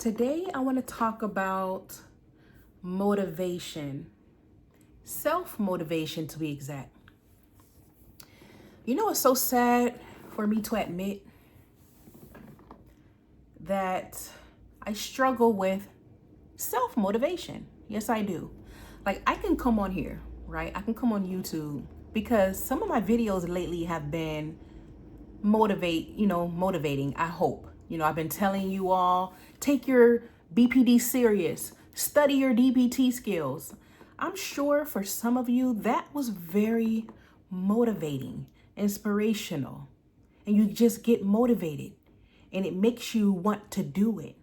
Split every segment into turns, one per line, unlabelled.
Today, I want to talk about motivation, self-motivation to be exact. You know, it's so sad for me to admit that I struggle with self-motivation. Yes, I do. Like, I can come on here, right? I can come on YouTube because some of my videos lately have been motivating, I hope. I've been telling you all, take your BPD serious, study your DBT skills. I'm sure for some of you that was very motivating, inspirational, and you just get motivated and it makes you want to do it.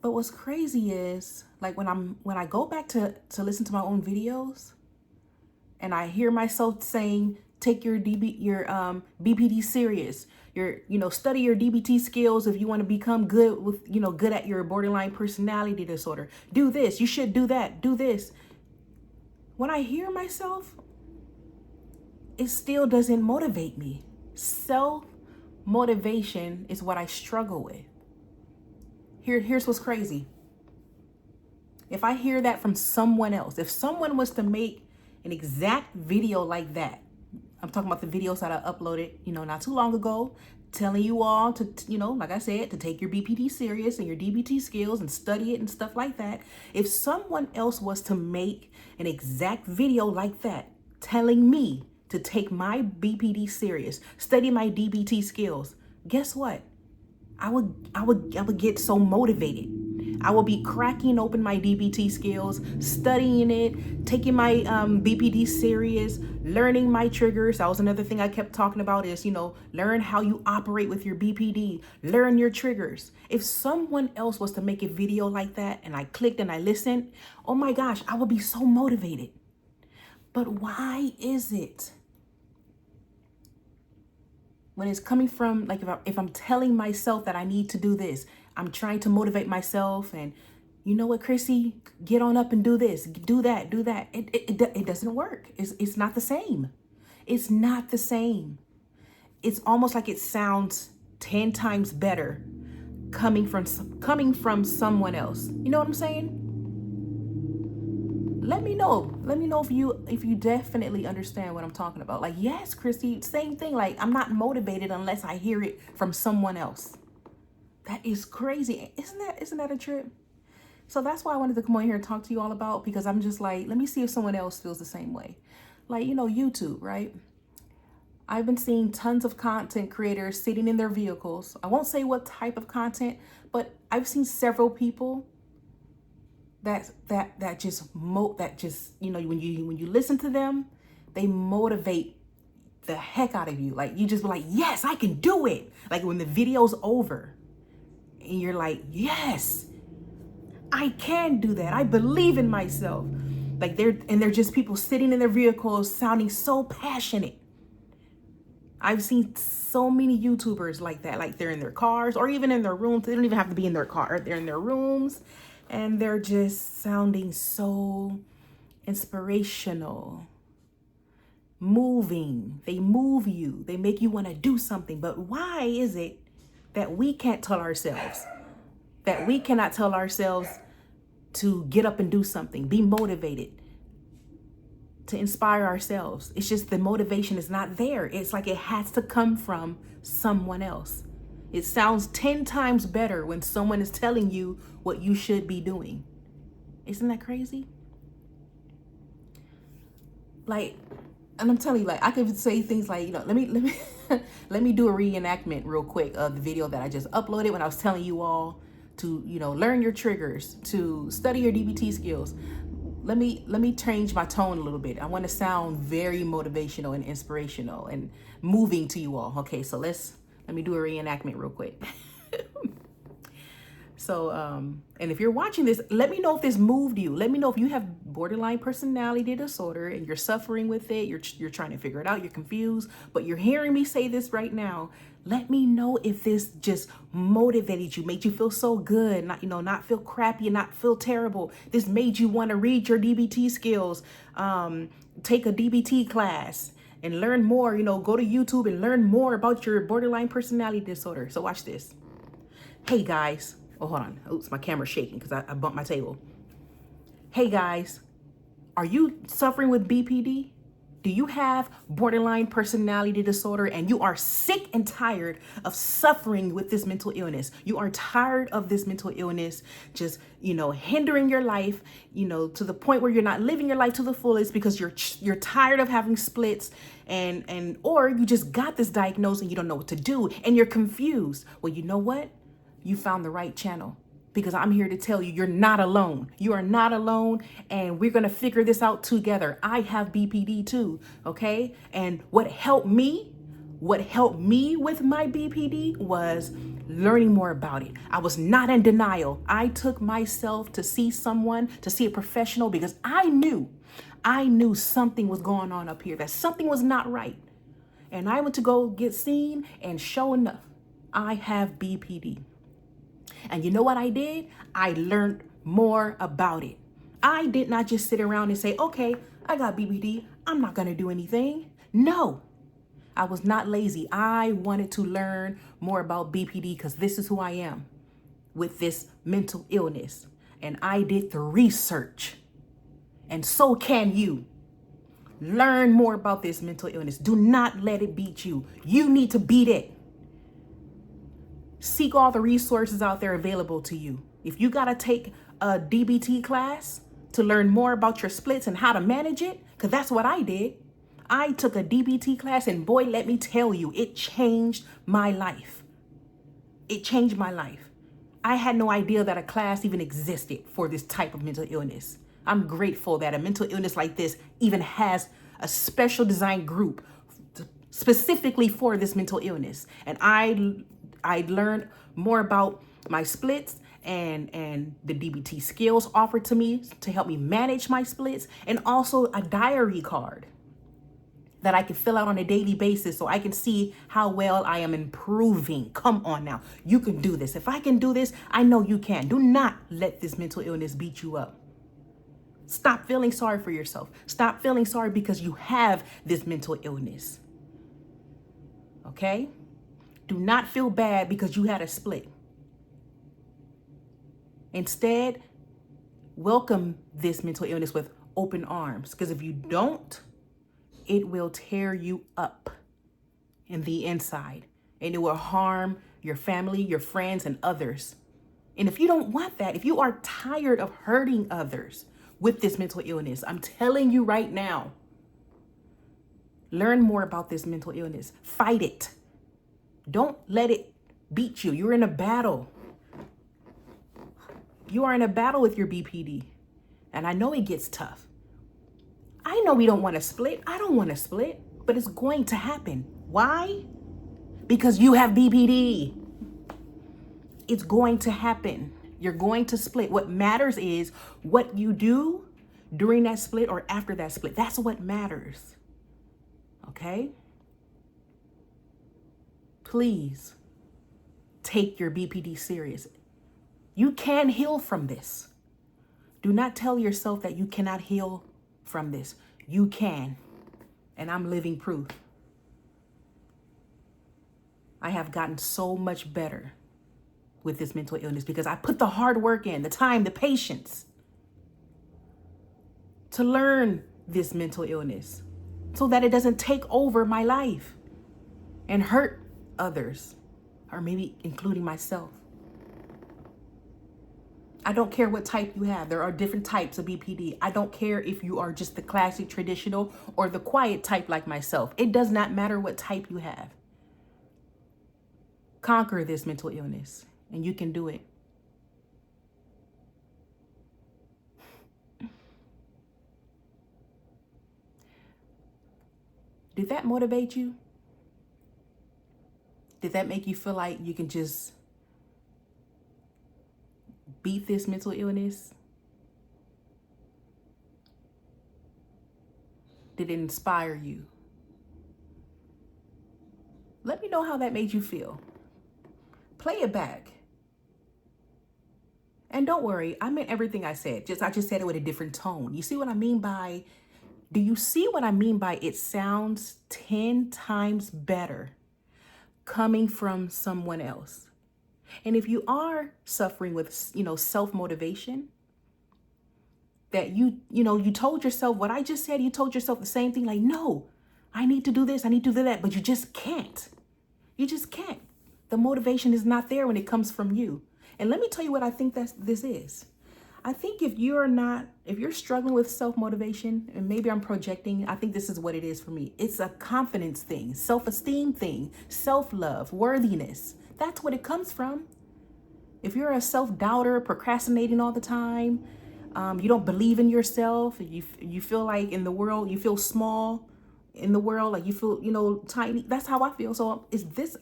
But what's crazy is, like, when I go back to listen to my own videos, and I hear myself saying, take your BPD serious, study your DBT skills if you want to become good at your borderline personality disorder. Do this, you should do that, do this. When I hear myself, it still doesn't motivate me. Self-motivation is what I struggle with. Here's what's crazy. If I hear that from someone else, if someone was to make an exact video like that, I'm talking about the videos that I uploaded, not too long ago, telling you all to, like I said, to take your BPD serious and your DBT skills and study it and stuff like that. If someone else was to make an exact video like that, telling me to take my BPD serious, study my DBT skills, guess what? I would get so motivated. I will be cracking open my DBT skills, studying it, taking my BPD serious, learning my triggers. That was another thing I kept talking about is, learn how you operate with your BPD, learn your triggers. If someone else was to make a video like that and I clicked and I listened, oh my gosh, I would be so motivated. But why is it? When it's coming from, like, if I'm telling myself that I need to do this, I'm trying to motivate myself and, you know what, Chrissy, get on up and do this, do that, do that. It doesn't work. It's not the same. It's not the same. It's almost like it sounds 10 times better coming from someone else. You know what I'm saying? Let me know if you definitely understand what I'm talking about. Like, yes, Christy, same thing. Like, I'm not motivated unless I hear it from someone else. That is crazy. Isn't that a trip? So that's why I wanted to come on here and talk to you all about, because I'm just like, let me see if someone else feels the same way. Like, YouTube, right? I've been seeing tons of content creators sitting in their vehicles. I won't say what type of content, but I've seen several people that just when you listen to them, they motivate the heck out of you. Like, you just be like, yes, I can do it. Like, when the video's over and you're like, yes, I can do that. I believe in myself. Like, they're just people sitting in their vehicles sounding so passionate. I've seen so many YouTubers like that. Like, they're in their cars or even in their rooms. They don't even have to be in their car. They're in their rooms and they're just sounding so inspirational, moving. They move you. They make you want to do something. But why is it that we can't tell ourselves, that we cannot tell ourselves to get up and do something, be motivated, to inspire ourselves? It's just the motivation is not there. It's like it has to come from someone else. It sounds 10 times better when someone is telling you what you should be doing. Isn't that crazy? Like, and I'm telling you, like, I could say things like, let me let me do a reenactment real quick of the video that I just uploaded when I was telling you all to, learn your triggers, to study your DBT skills. Let me change my tone a little bit. I want to sound very motivational and inspirational and moving to you all. Okay, so let me do a reenactment real quick. So, and if you're watching this, let me know if this moved you. Let me know if you have borderline personality disorder and you're suffering with it. You're trying to figure it out. You're confused, but you're hearing me say this right now. Let me know if this just motivated you, made you feel so good, not feel crappy and not feel terrible. This made you want to read your DBT skills, take a DBT class, and learn more. Go to YouTube and learn more about your borderline personality disorder. So watch this. Hey guys. Oh, hold on. Oops, my camera's shaking because I bumped my table. Hey guys, are you suffering with BPD? Do you have borderline personality disorder and you are sick and tired of suffering with this mental illness? You are tired of this mental illness just, hindering your life, to the point where you're not living your life to the fullest because you're tired of having splits or you just got this diagnosis and you don't know what to do and you're confused. Well, you know what? You found the right channel. Because I'm here to tell you, you're not alone. You are not alone, and we're going to figure this out together. I have BPD too, okay? And what helped me with my BPD was learning more about it. I was not in denial. I took myself to see a professional, because I knew something was going on up here, that something was not right. And I went to go get seen, and sure enough, I have BPD. And you know what I did? I learned more about it. I did not just sit around and say, okay, I got BPD, I'm not going to do anything. No, I was not lazy. I wanted to learn more about BPD because this is who I am with this mental illness. And I did the research. And so can you. Learn more about this mental illness. Do not let it beat you. You need to beat it. Seek all the resources out there available to you. If you got to take a DBT class to learn more about your splits and how to manage it, because that's what I did. I took a DBT class, and boy, let me tell you, it changed my life. It changed my life. I had no idea that a class even existed for this type of mental illness. I'm grateful that a mental illness like this even has a special design group specifically for this mental illness. And I learned more about my splits and the DBT skills offered to me to help me manage my splits, and also a diary card that I can fill out on a daily basis so I can see how well I am improving. Come on now, you can do this. If I can do this, I know you can. Do not let this mental illness beat you up. Stop feeling sorry for yourself. Stop feeling sorry because you have this mental illness. Okay? Do not feel bad because you had a split. Instead, welcome this mental illness with open arms, because if you don't, it will tear you up in the inside, and it will harm your family, your friends, and others. And if you don't want that, if you are tired of hurting others with this mental illness, I'm telling you right now, learn more about this mental illness. Fight it. Don't let it beat you. You're in a battle. You are in a battle with your BPD. And I know it gets tough. I know we don't want to split. I don't want to split, but it's going to happen. Why? Because you have BPD. It's going to happen. You're going to split. What matters is what you do during that split or after that split. That's what matters. Okay? Please take your BPD serious. You can heal from this. Do not tell yourself that you cannot heal from this. You can. And I'm living proof. I have gotten so much better with this mental illness because I put the hard work in, the time, the patience to learn this mental illness so that it doesn't take over my life and hurt others, or maybe including myself. I don't care what type you have. There are different types of BPD. I don't care if you are just the classic traditional or the quiet type like myself. It does not matter what type you have. Conquer this mental illness, and you can do it. Did that motivate you? Did that make you feel like you can just beat this mental illness? Did it inspire you? Let me know how that made you feel. Play it back. And don't worry, I meant everything I said. I just said it with a different tone. You see what I mean by Do you see what I mean by it sounds 10 times better coming from someone else? And if you are suffering with, self-motivation, that you told yourself what I just said, you told yourself the same thing, like, no, I need to do this, I need to do that, but you just can't. You just can't. The motivation is not there when it comes from you. And let me tell you what I think this is. I think if you're struggling with self-motivation, and maybe I'm projecting, I think this is what it is for me. It's a confidence thing, self-esteem thing, self-love, worthiness. That's what it comes from. If you're a self-doubter, procrastinating all the time, you don't believe in yourself, you feel like in the world, you feel small in the world, like you feel, tiny. That's how I feel. So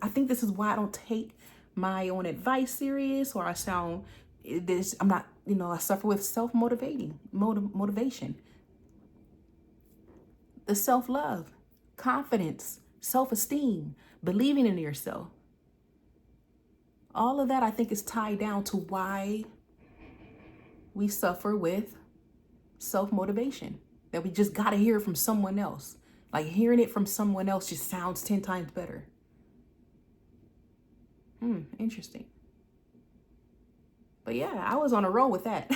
I think this is why I don't take my own advice serious, or I'm not, I suffer with motivation. The self-love, confidence, self-esteem, believing in yourself. All of that, I think, is tied down to why we suffer with self-motivation, that we just got to hear it from someone else. Like hearing it from someone else just sounds 10 times better. Interesting. But yeah, I was on a roll with that.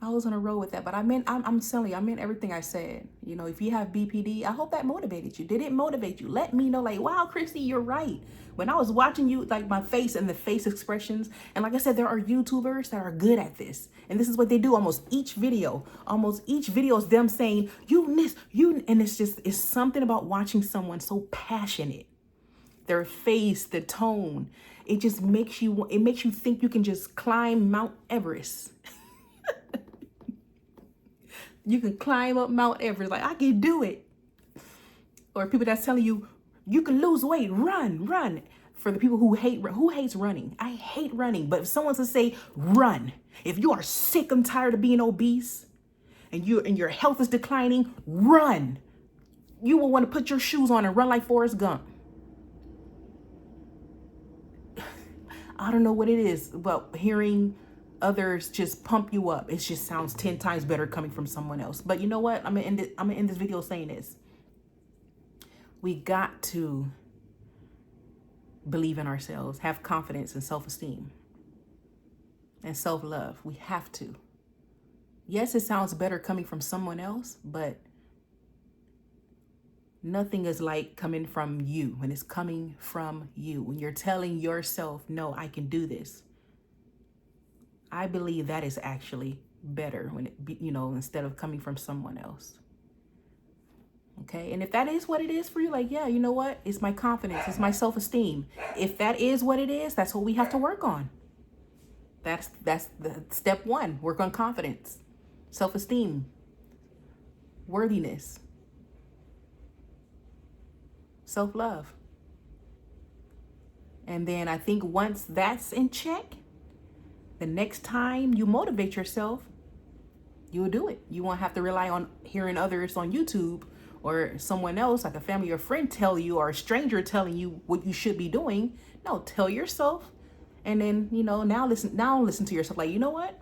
But I'm telling you, I meant everything I said. If you have BPD, I hope that motivated you. Did it motivate you? Let me know, like, wow, Christy, you're right. When I was watching you, like my face and the face expressions, and like I said, there are YouTubers that are good at this. And this is what they do almost each video is them saying, and it's something about watching someone so passionate. Their face, the tone, it just makes you think you can just climb Mount Everest. You can climb up Mount Everest, like I can do it. Or people that's telling you, you can lose weight, run. For the people who hates running. I hate running, but if someone's to say, run. If you are sick and tired of being obese and your health is declining, run. You will want to put your shoes on and run like Forrest Gump. I don't know what it is, but hearing others just pump you up, it just sounds 10 times better coming from someone else. But you know what? I'm gonna end this video saying this. We got to believe in ourselves, have confidence and self-esteem and self-love. We have to. Yes, it sounds better coming from someone else, but nothing is like coming from you. When it's coming from you, when you're telling yourself, no, I can do this. I believe that is actually better when instead of coming from someone else. Okay. And if that is what it is for you, like, yeah, you know what? It's my confidence. It's my self-esteem. If that is what it is, that's what we have to work on. That's the step one. Work on confidence, self-esteem, worthiness, self-love. And then I think once that's in check, the next time you motivate yourself, you'll do it. You won't have to rely on hearing others on YouTube or someone else, like a family or friend, tell you, or a stranger telling you what you should be doing. No, tell yourself. And then, now listen to yourself. Like, you know what?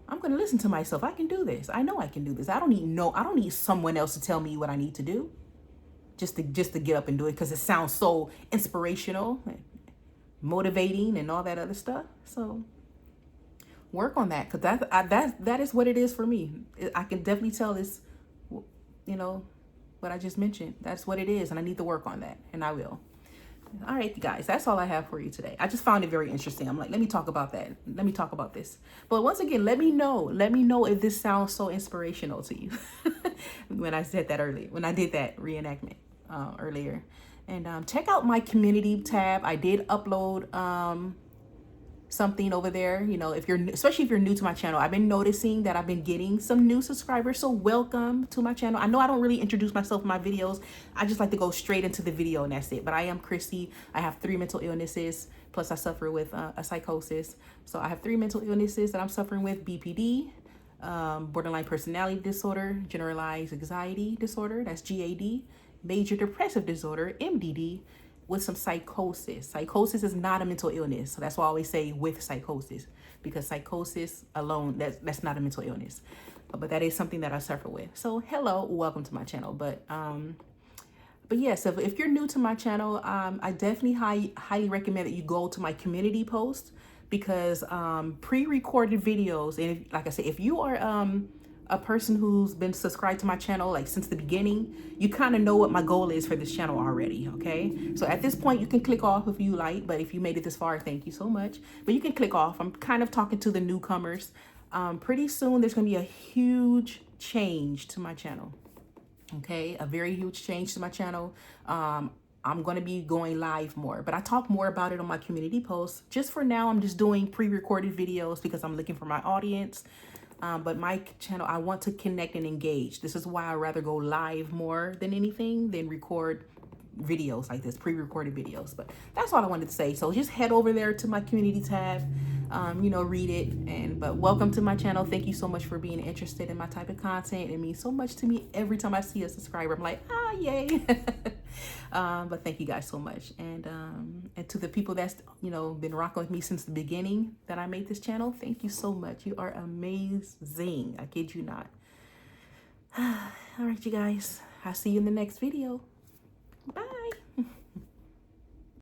I'm going to listen to myself. I can do this. I know I can do this. I don't need someone else to tell me what I need to do just to get up and do it, because it sounds so inspirational, motivating, and all that other stuff. So work on that, because that is what it is for me. I can definitely tell this, what I just mentioned. That's what it is, and I need to work on that, and I will. All right, you guys, that's all I have for you today. I just found it very interesting. I'm like, let me talk about that. Let me talk about this. But once again, let me know if this sounds so inspirational to you. When I said that earlier, when I did that reenactment earlier. And check out my community tab. I did upload something over there. Especially if you're new to my channel, I've been noticing that I've been getting some new subscribers. So welcome to my channel. I know I don't really introduce myself in my videos. I just like to go straight into the video and that's it. But I am Christy. I have 3 mental illnesses. Plus I suffer with a psychosis. So I have 3 mental illnesses that I'm suffering with: BPD, borderline personality disorder, generalized anxiety disorder, that's GAD, major depressive disorder, MDD, with some psychosis. Psychosis is not a mental illness. So that's why I always say with psychosis, because psychosis alone, that's not a mental illness. but that is something that I suffer with. So hello, welcome to my channel. But yes, if you're new to my channel, I definitely highly recommend that you go to my community post, because pre-recorded videos, and like I said, if you are a person who's been subscribed to my channel like since the beginning, you kind of know what my goal is for this channel already. Okay, so at this point you can click off if you like, but if you made it this far, thank you so much. But you can click off. I'm kind of talking to the newcomers. Pretty soon there's gonna be a huge change to my channel. Okay, a very huge change to my channel. I'm going to be going live more, but I talk more about it on my community posts. Just for now, I'm just doing pre-recorded videos because I'm looking for my audience. But my channel, I want to connect and engage. This is why I rather go live more than anything than record videos like this, pre-recorded videos. But that's all I wanted to say. So just head over there to my community tab, read it. But welcome to my channel. Thank you so much for being interested in my type of content. It means so much to me every time I see a subscriber. I'm like, yay. But thank you guys so much. And to the people that's, been rocking with me since the beginning that I made this channel, thank you so much. You are amazing. I kid you not. All right, you guys, I'll see you in the next video. Bye.